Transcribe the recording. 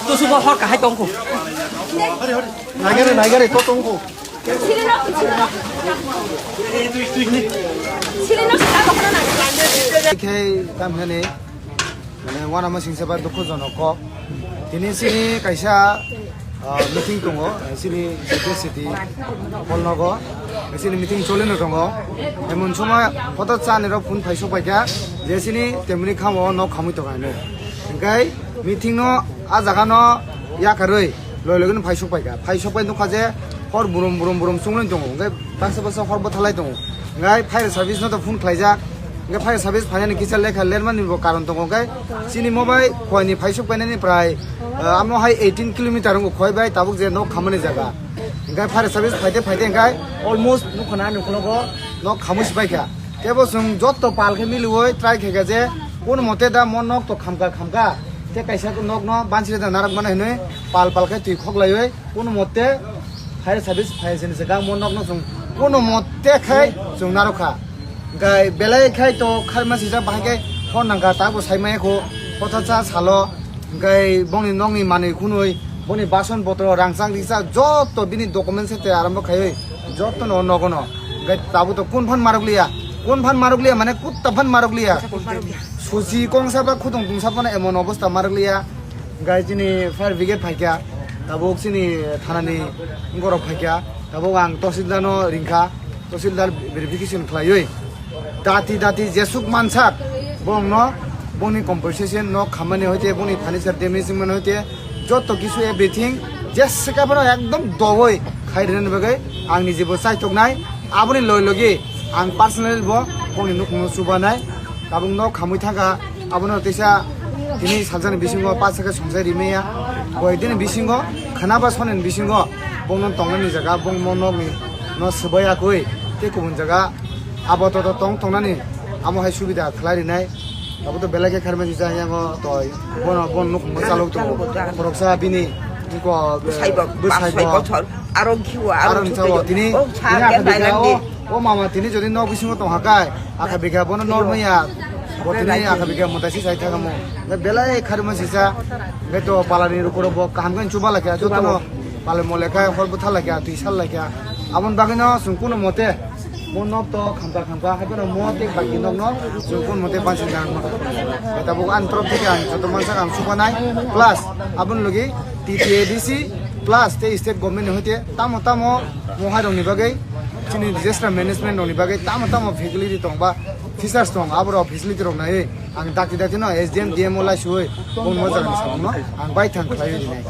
tôi xung quanh hot cả hai tông khủng này cái này có tông khủng cái tam này này one ama singse ba dukho jono ko tini sini kaisa meeting tongo sini city polnogo sini meeting choleno tongo emon soma photo chane ro phone phaiso paika je sini temni khamo no khamui to gaine enkai meeting no a jaga no yakaroi loilogun phaiso pai no khaje hor burum sunglen tongo enkai basa hor bothalai tongo enkai fire service no to phone khlaija enkai fire service phane kisal lekha lerman ni bo karon tongo enkai sini mobile khoini phaiso painani prai amo hai 18 kilometer ngo khoi bai tabuk je no khamani jaga enkai fire service faide enkai almost no khana no khlogo no khamusi bai kha kebo sum jotto pal khe miluoi try khega je কোন মতে দা মন knock তো খামকা তে কাইসা তো knock ন বানসিরে দা নারক মানে হনে পাল কে তুই খগলাই কোন মতে ফায়ার সার্ভিস ফায়ার জায়গা মন নক ন जों কোন মতে খাই जों নারখা গাই বেলাই খাই তো খারমাসি যা বাহাগে ফোন নাঙ্গা তাবো সাইমাইখো পথাচা সালো গাই বনি নংনি মানে খুনুই বনি বাসন পত্র রাংসাং দিসা যত বিনি ডকুমেন্ট সেতে আরম্ভ খাই যত ন নগন গাই তাবো তো কোন ফান মারগলিয়া মানে কুত্তা ফান মারগলিয়া সুজি কংসাবা খুদং দুংসাবনা এমন অবস্থা মারগলিয়া গাই চিনি ফায়ার ব্রিগেড ফাইকা তাবো চিনি থানানি গরব ফাইকা তাবো আং তহসিলদারনো রিংখা তহসিলদার ভেরিফিকেশন খালাই দাতি জেসুক মানসাক বং ন বংনি কম্পেনসেশন ন খামানি হইতে বংনি ফার্নিচার ড্যামেজ মানে হইতে যত কিছু এভরিথিং জেসকাবনো একদম দবই খাইরেন বাগে আংনি যেবো চাইতক নাই আবনি লইলগি आं पार्सनेल बो बंनि नुखुनो सुबानाय गाबुं न खामुइ थाका आबनो तेसा दिनै सानजानि बिसिङो पासका संसाय रिमेया गय दिनै बिसिङो खानाबा सनेन बिसिङो बंनो तंनानि जागा बं मननि न सबायाखै ते गुबुन जागा आबतो तो तंनानि आमो हाय सुबिदा खलारिनाय आबो तो बेलागे खारमानि जायाङो तय बन नुखुनो चालौ तो फरकसा बिनि निको साइबो आरो खिवा आरो दिनै ও মামা তিনি যদি ন বিসিং তো হাকাই আখা বিঘা বন নরমাইয়া বতিনি আখা বিঘা মতাসি সাই থাকামো বেলাই খারমা সিসা বেতো পালানি রুকরব কাহামগন চুবা লাকা যতনো পালে মলেখা হরব থালাকা তুই সালাকা আমন বাগিনো সুকুন মতে মন তো খামকা হাইবনো মতে বাকি নং সুকুন মতে পাঁচিন গান এটা বক আন্তর থেকে আন যত মানসা আম সুবানাই প্লাস আবন লগি টিটিএডিসি প্লাস তে স্টেট গভর্নমেন্ট হইতে তামো মহারংনি বাগै चिनि डिजास्टार मैनेजमेंट ननि बागै तामो फेसिलिटी दं बा फिचार्स दं आबरो फेसिलिटी दं नाय आं दाति न एसडीएम डीएमओ लाइ सुय बन मोजां सामनो आं बाय थां खालायो दिनै